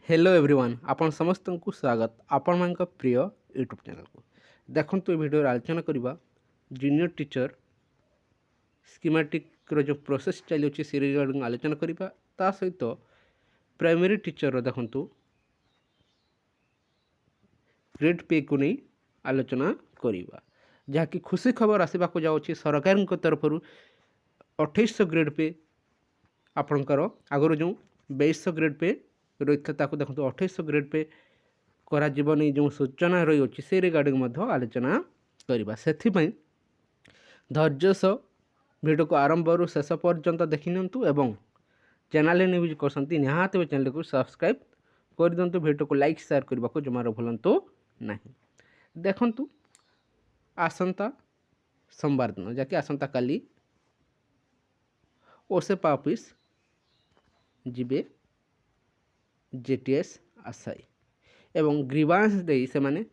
Hello everyone आपण समस्त को स्वागत आपण मान प्रिय यूट्यूब चैनल को देखो ये वीडियो आलोचना करवा जूनियर टीचर स्कीमेटिक जो प्रोसेस चली से रिगार्डिंग आलोचना करवा ता सहित प्राइमरी टीचर देखु ग्रेड पे को नहीं आलोचना करवा जहाँकि खुशी खबर आसवाक जाऊँगी सरकार तरफ 2800 ग्रेड पे आपणकर आगर जो 2200 ग्रेड पे रही था देखो 2800 ग्रेड पे करा नहीं जो सूचना रही अच्छी से रिगार्डिंग आलोचना करवा से धैर्य सह वीडियो को आरंभ रू शेष पर्यंत देखी नियंतु एवं चैनल न्यूज करते निहाती चैनल को सब्सक्राइब कर दिंतु वीडियो को लाइक शेयर करने को जमार भूलु ना देखु आसंता सोमवार दिन जहाँकि आसंता काली ओसेपा ऑफिस जीवे जेटीएस आशायी एवं ग्रीवांस दे से माने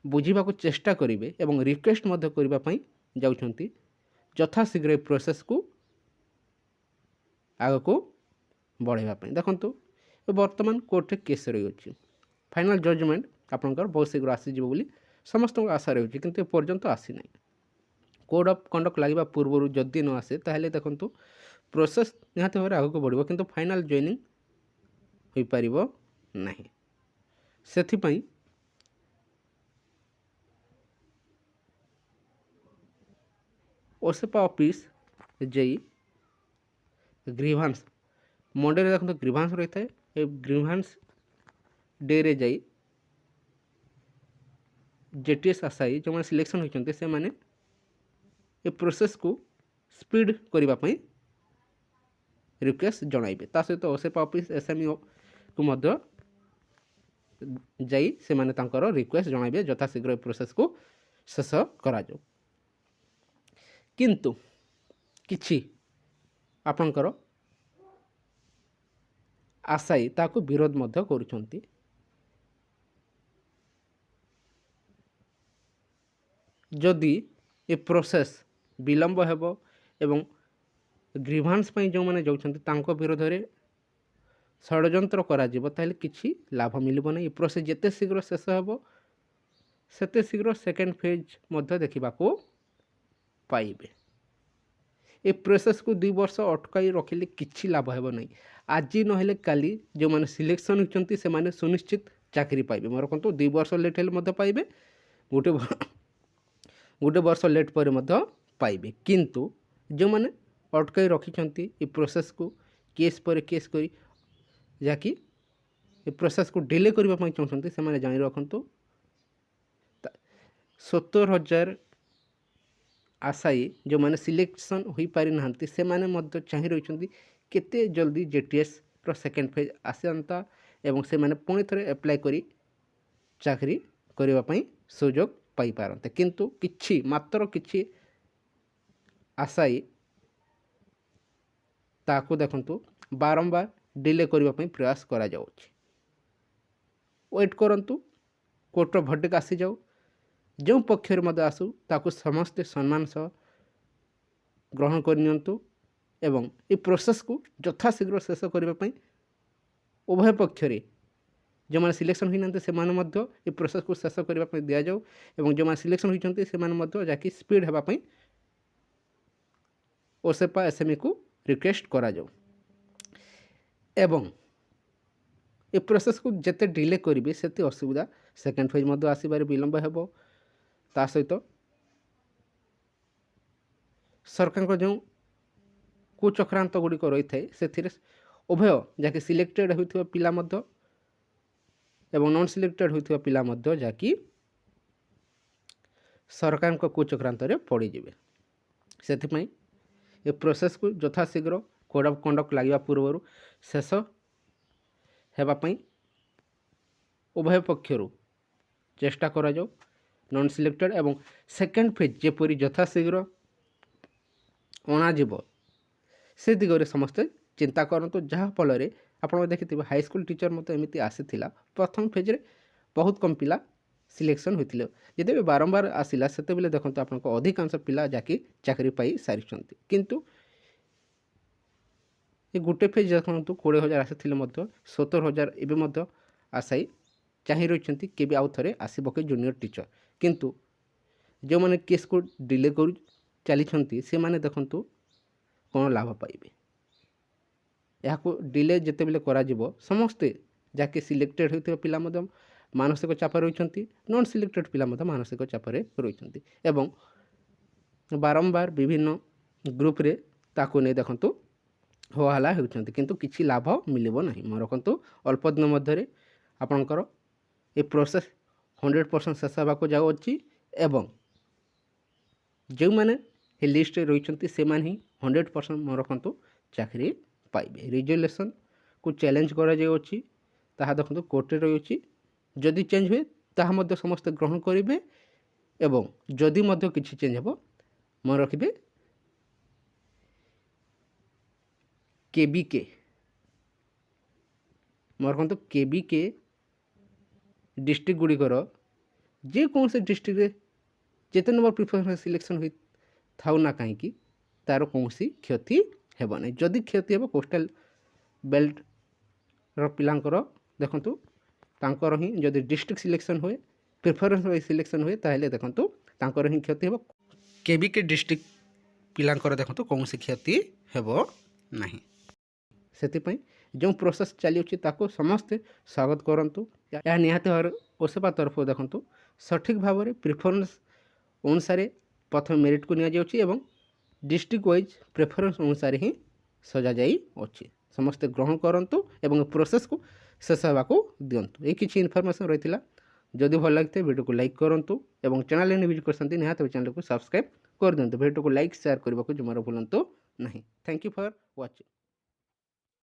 बुझा चेष्टा करेंगे एवं रिक्वेस्ट करने जाऊँगी यथाशीघ्र प्रोसेस को आग को बढ़ावाई देखु बर्तमान कोर्ट केस रही अच्छी फाइनल जजमेंट आपंकर बहुत शीघ्र आसीज समस्त आशा रही कि पर्यंत आसी ना कोड ऑफ कंडक्ट लगे पूर्व जदि न आसे ताहले देखु प्रोसेस निहाती भाव आग को बढ़ो कि फाइनल जॉइनिंग हो पार ना से ओसेपा ऑफिस जाई ग्रीवांस मंडे देखो ग्रीवांस रही है ग्रीवांस डे रे जाई जेटीएस आशायी जो मैंने सिलेक्शन होती से माने ए प्रोसेस को स्पीड करने रिक्वेस्ट जनइबे ता सहित ओसेपा ऑफिस एसएमई को जाई से माने तांकर रिक्वेस्ट जनइबे यथाशीघ्र प्रोसेस को शेष करा जाऊ किंतु किछि आपणकर आशायी ताको विरोध मध्य करुछंती जदि ए प्रोसेस विलंब हेबो एवं ग्रीवांस पई जो माने जाउछंती तांको विरोध रे षड्यंत्र करा जिवो ताहले किछि लाभ मिलिबो नै। ए प्रोसेस जेते शीघ्र शेष हेबो सेते शीघ्र सेकेंड फेज मध्य देखा पाइबे। ए प्रोसेस को 2 वर्ष अटकाई रखिले किछि लाभ हेबो नै। आज नहेले काली जो माने सिलेक्शन होचंती से माने सुनिश्चित चाकरी पाइबे मोर कोन 2 वर्ष लेट हेले मध्य पाइबे गोटे वर्ष लेट पर मध्य पाइबे किंतु जो माने अटकाई रखिछंती ए प्रोसेस को केस पर केस करी जाकि ए प्रोसेस को डिले करबा पई चाहछंती से माने जानि रखंतु 70,000 आशायी जो माने सिलेक्शन हो पारि नाहंती से माने मध्य चाहि रहिछंती केते जल्दी जेटीएस रो सेकेंड फेज आसंता एवं से माने पुणी थरे अप्लाई करी चाकरी करबा पई सुयोग पाई पारंते किंतु किछि मात्र किछि आशायी ताको देखंतु बारंबार डिले करबा पई प्रयास करा जाउछि। वेट करंतु कोर्टर भर्डिक आसी जाऊ जो पक्षर मध्य आसू ताको समस्त सम्मान सह ग्रहण करनियंतु एवं ए प्रोसेस को यथाशीघ्र शेष करबा पई उभय पक्षरे जो मैंने सिलेक्शन होती से ए प्रोसेस को शेष करने दि जाऊ एवं जो मैंने सिलेक्शन होती से जाकि स्पीड होगापी ओसेपा एसएमई को रिक्वेस्ट करा जाऊ एवं ए प्रोसेस को जिते डिले करेंगे से असुविधा सेकेंड फेज आसबार विलंब हेब ता सहित सरकार जो कुचक्रांत गुड़िक रही है से उभय जहाँकि सिलेक्टेड होता पिला एवं नॉन सिलेक्टेड होता पिला जहाँकि सरकार कुचक्रांत पड़े से ए प्रोसेस को यथाशीघ्र कोड ऑफ कंडक्ट लगे पूर्व शेष होगापी उभय पक्षर चेष्टा करा जाऊ नॉन सिलेक्टेड एवं सेकेंड फेज जेपरी यथाशीघ्र अणाजिब से दिगरे समस्ते चिंता करंतु जहाँ फल आप देखिए हाईस्कल टीचर मत एमती आसीला प्रथम फेज्रे बहुत कम पिला सिलेक्शन होते जिते बारंबार आसला से देखो आप अधिकांश पिला जाकि चाकरी पाई सारी किंतु ଏ ଗୋଟେ ଫେଜ୍ ଦେଖନ୍ତୁ 20,000 ଆସିଥିଲେ ମଧ୍ୟ 17,000 ଏବେ ମଧ୍ୟ ଆଶାୟୀ ଚାହିଁ ରହିଛନ୍ତି କେବେ ଆଉ ଥରେ ଆସିବ କି ଜୁନିୟର ଟିଚର। କିନ୍ତୁ ଯେଉଁମାନେ କେସ୍କୁ ଡିଲେ କରୁ ଚାଲିଛନ୍ତି ସେମାନେ ଦେଖନ୍ତୁ କ'ଣ ଲାଭ ପାଇବେ। ଏହାକୁ ଡିଲେ ଯେତେବେଳେ କରାଯିବ ସମସ୍ତେ ଯାହାକି ସିଲେକ୍ଟେଡ଼ ହୋଇଥିବା ପିଲା ମଧ୍ୟ ମାନସିକ ଚାପରେ ରହିଛନ୍ତି, ନନ୍ ସିଲେକ୍ଟେଡ଼ ପିଲା ମଧ୍ୟ ମାନସିକ ଚାପରେ ରହିଛନ୍ତି ଏବଂ ବାରମ୍ବାର ବିଭିନ୍ନ ଗ୍ରୁପରେ ତାକୁ ନେଇ ଦେଖନ୍ତୁ ହୋହାଲ୍ଲା ହେଉଛନ୍ତି, କିନ୍ତୁ କିଛି ଲାଭ ମିଳିବ ନାହିଁ। ମନେ ରଖନ୍ତୁ ଅଳ୍ପ ଦିନ ମଧ୍ୟରେ ଆପଣଙ୍କର ଏ ପ୍ରୋସେସ୍ 100% ଶେଷ ହେବାକୁ ଯାଉଅଛି ଏବଂ ଯେଉଁମାନେ ଏ ଲିଷ୍ଟରେ ରହିଛନ୍ତି ସେମାନେ ହିଁ 100% ମନେ ରଖନ୍ତୁ ଚାକିରି ପାଇବେ। ରିଜଲ୍ୟୁସନ୍କୁ ଚ୍ୟାଲେଞ୍ଜ କରାଯାଉଅଛି, ତାହା ଦେଖନ୍ତୁ କୋର୍ଟରେ ରହିଅଛି। ଯଦି ଚେଞ୍ଜ ହୁଏ ତାହା ମଧ୍ୟ ସମସ୍ତେ ଗ୍ରହଣ କରିବେ ଏବଂ ଯଦି ମଧ୍ୟ କିଛି ଚେଞ୍ଜ ହେବ ମନେ ରଖିବେ KBK ମନେ ରଖନ୍ତୁ KBK ଡିଷ୍ଟ୍ରିକ୍ଟ ଗୁଡ଼ିକର ଯେକୌଣସି ଡିଷ୍ଟ୍ରିକ୍ଟରେ ଯେତେ ନମ୍ବର ପ୍ରିଫରେନ୍ସ ସିଲେକ୍ସନ୍ ହୋଇଥାଉ ନା କାହିଁକି ତା'ର କୌଣସି କ୍ଷତି ହେବ ନାହିଁ। ଯଦି କ୍ଷତି ହେବ କୋଷ୍ଟାଲ ବେଲ୍ଟର ପିଲାଙ୍କର ଦେଖନ୍ତୁ ତାଙ୍କର ହିଁ ଯଦି ଡିଷ୍ଟ୍ରିକ୍ଟ ସିଲେକ୍ସନ୍ ହୁଏ ପ୍ରିଫରେନ୍ସ ୱାଇଜ୍ ସିଲେକ୍ସନ୍ ହୁଏ ତାହେଲେ ଦେଖନ୍ତୁ ତାଙ୍କର ହିଁ କ୍ଷତି ହେବ। KBK ଡିଷ୍ଟ୍ରିକ୍ଟ ପିଲାଙ୍କର ଦେଖନ୍ତୁ କୌଣସି କ୍ଷତି ହେବ ନାହିଁ। ସେଥିପାଇଁ ଯେଉଁ ପ୍ରୋସେସ୍ ଚାଲିଅଛି ତାକୁ ସମସ୍ତେ ସ୍ୱାଗତ କରନ୍ତୁ। ଏହା ନିହାତି ଭାବରେ ଓସେପା ତରଫରୁ ଦେଖନ୍ତୁ ସଠିକ୍ ଭାବରେ ପ୍ରିଫରେନ୍ସ ଅନୁସାରେ ପ୍ରଥମେ ମେରିଟ୍କୁ ନିଆଯାଉଛି ଏବଂ ଡିଷ୍ଟ୍ରିକ୍ଟ ୱାଇଜ୍ ପ୍ରିଫରେନ୍ସ ଅନୁସାରେ ହିଁ ସଜାଯାଇଅଛି। ସମସ୍ତେ ଗ୍ରହଣ କରନ୍ତୁ ଏବଂ ପ୍ରୋସେସ୍କୁ ଶେଷ ହେବାକୁ ଦିଅନ୍ତୁ। ଏହି କିଛି ଇନଫର୍ମେସନ୍ ରହିଥିଲା। ଯଦି ଭଲ ଲାଗିଥାଏ ଭିଡ଼ିଓକୁ ଲାଇକ୍ କରନ୍ତୁ ଏବଂ ଚ୍ୟାନେଲ୍ ଭିଜିଟ୍ କରିଛନ୍ତି ନିହାତି ଚ୍ୟାନେଲକୁ ସବସ୍କ୍ରାଇବ୍ କରିଦିଅନ୍ତୁ। ଭିଡ଼ିଓକୁ ଲାଇକ୍ ସେୟାର କରିବାକୁ ଜମାରୁ ଭୁଲନ୍ତୁ ନାହିଁ। Thank you for watching.